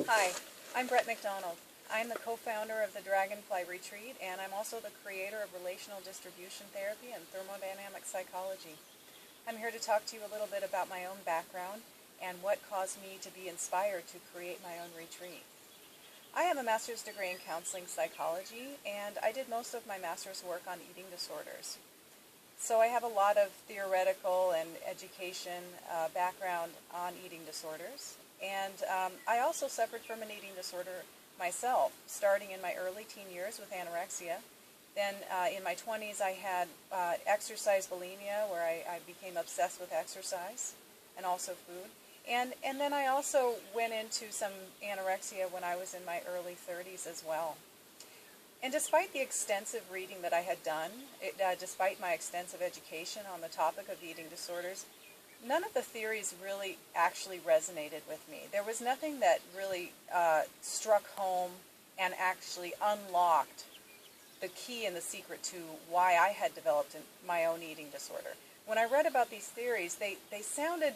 Hi, I'm McDonald. I'm the co-founder of the Dragonfly Retreat, and I'm also the creator of relational distribution therapy and thermodynamic psychology. I'm here to talk to you a little bit about my own background and what caused me to be inspired to create my own retreat. I have a master's degree in counseling psychology, and I did most of my master's work on eating disorders. So I have a lot of theoretical and education background on eating disorders. And I also suffered from an eating disorder myself, starting in my early teen years with anorexia. Then in my 20s I had exercise bulimia, where I became obsessed with exercise and also food. And then I also went into some anorexia when I was in my early 30s as well. And despite the extensive reading that I had done, despite my extensive education on the topic of eating disorders, none of the theories really actually resonated with me. There was nothing that really struck home and actually unlocked the key and the secret to why I had developed my own eating disorder. When I read about these theories, they sounded,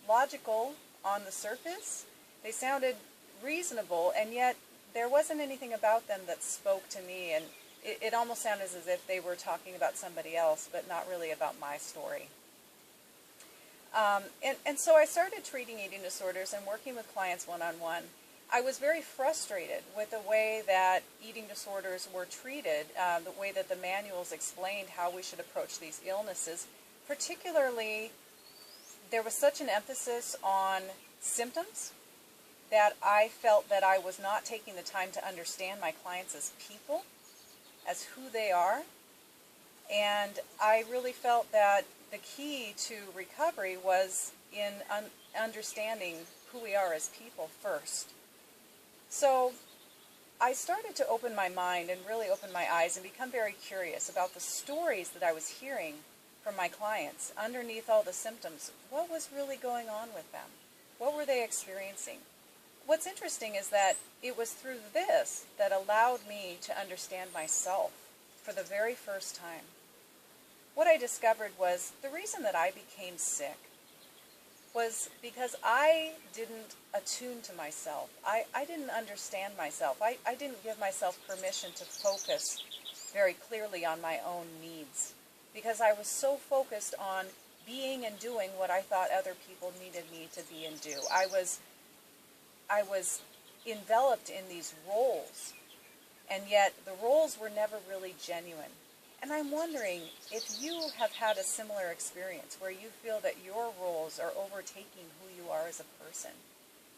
logical on the surface. They sounded reasonable, and yet there wasn't anything about them that spoke to me, and it almost sounded as if they were talking about somebody else, but not really about my story. And so I started treating eating disorders and working with clients one-on-one. I was very frustrated with the way that eating disorders were treated, the way that the manuals explained how we should approach these illnesses. Particularly, there was such an emphasis on symptoms that I felt that I was not taking the time to understand my clients as people, as who they are. And I really felt that the key to recovery was in understanding who we are as people first. So I started to open my mind and really open my eyes and become very curious about the stories that I was hearing from my clients. Underneath all the symptoms, what was really going on with them? What were they experiencing? What's interesting is that it was through this that allowed me to understand myself for the very first time. What I discovered was the reason that I became sick was because I didn't attune to myself. I didn't understand myself. I didn't give myself permission to focus very clearly on my own needs, because I was so focused on being and doing what I thought other people needed me to be and do. I was enveloped in these roles, and yet the roles were never really genuine. And I'm wondering if you have had a similar experience where you feel that your roles are overtaking who you are as a person.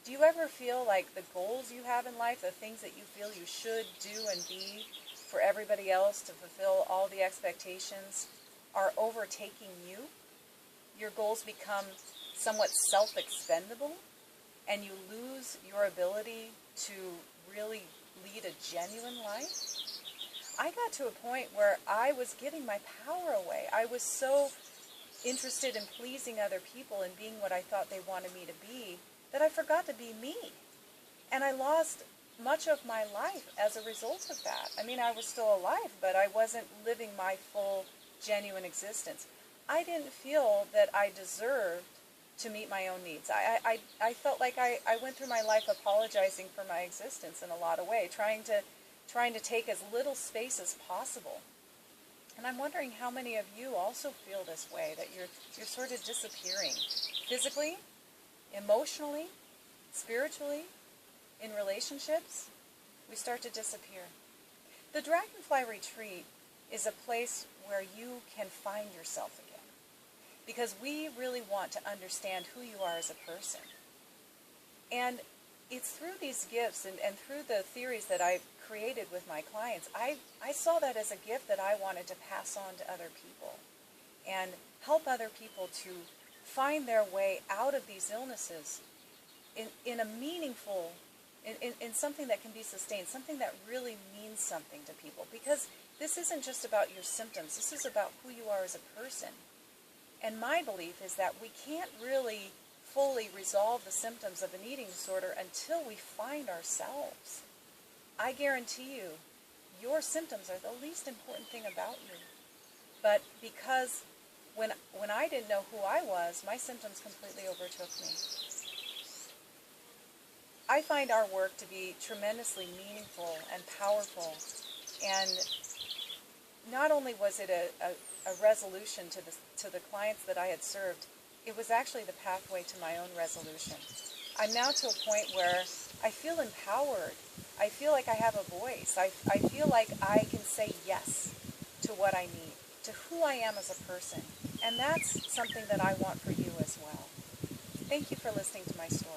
Do you ever feel like the goals you have in life, the things that you feel you should do and be for everybody else to fulfill all the expectations, are overtaking you? Your goals become somewhat self-expendable, and you lose your ability to really lead a genuine life? I got to a point where I was giving my power away. I was so interested in pleasing other people and being what I thought they wanted me to be that I forgot to be me. And I lost much of my life as a result of that. I mean, I was still alive, but I wasn't living my full, genuine existence. I didn't feel that I deserved to meet my own needs. I felt like I went through my life apologizing for my existence in a lot of ways, trying to take as little space as possible. And I'm wondering how many of you also feel this way, that you're sort of disappearing physically, emotionally, spiritually, in relationships. We start to disappear. The Dragonfly Retreat is a place where you can find yourself again, because we really want to understand who you are as a person. And it's through these gifts and through the theories that I've created with my clients, I saw that as a gift that I wanted to pass on to other people and help other people to find their way out of these illnesses in a meaningful, in something that can be sustained, something that really means something to people. Because this isn't just about your symptoms, this is about who you are as a person. And my belief is that we can't really fully resolve the symptoms of an eating disorder until we find ourselves. I guarantee you, your symptoms are the least important thing about you. But because when I didn't know who I was, my symptoms completely overtook me. I find our work to be tremendously meaningful and powerful. And not only was it a resolution to the clients that I had served, it was actually the pathway to my own resolution. I'm now to a point where I feel empowered. I feel like I have a voice. I feel like I can say yes to what I need, to who I am as a person. And that's something that I want for you as well. Thank you for listening to my story.